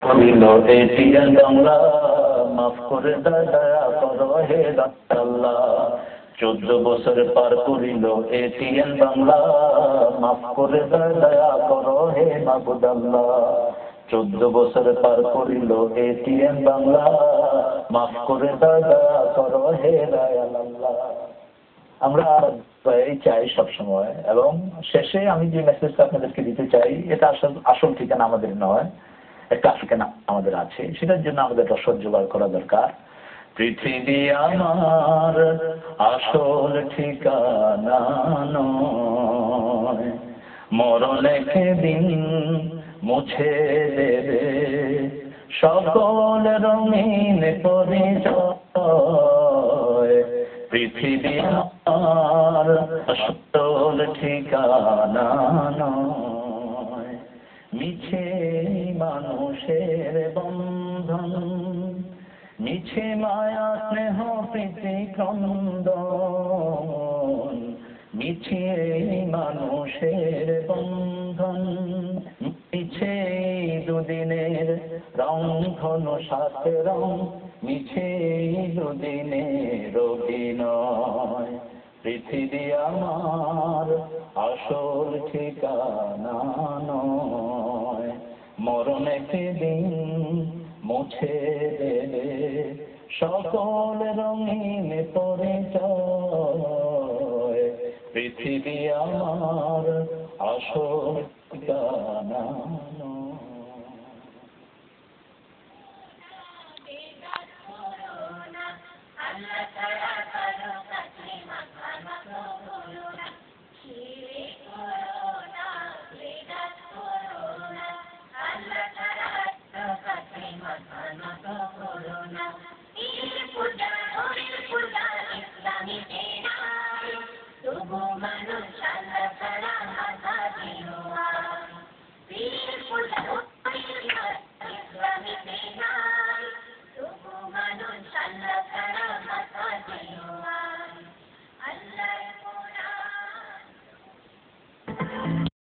করিল এটিএন বাংলা, মাফ করে দয়া করো হে আল্লাহ। 14 বছর পার করিল এটিএন বাংলা, মাফ করে দয়া করো হে মাবুদ আল্লাহ। 14 বছর পার করিল এটিএন বাংলা, মাফ করে দয়া করো হে দয়াল আল্লাহ। আমরা চাই সবসময়, এবং শেষে আমি যে মেসেজটা আপনাদেরকে দিতে চাই, এটা আসল ঠিকানা আমাদের নয়, একটা ঠিকানা আমাদের আছে, সেটার জন্য আমাদের রসদ জোগাড় করা দরকার। পৃথিবী আমার আসল ঠিকানা নয়, মরণে দিন মুছে দেবে সকল রঙিন পরিচয়। পৃথিবী আমার আসল ঠিকানা নয়, মিছে মানুষের বন্ধন, মিছে মায়া স্নেহ প্রীতি ক্রন্দন, মিছে মানুষের বন্ধন, মিছে দুদিনের রং ধনু সাত রং, মিছে দুদিনের অভিনয়। পৃথিবী আমার আসল ঠিকানা নয়, মরণে দিন মুছে দেবে সকল রঙিন পরিচয়। পৃথিবী আমার আসল ঠিকানা।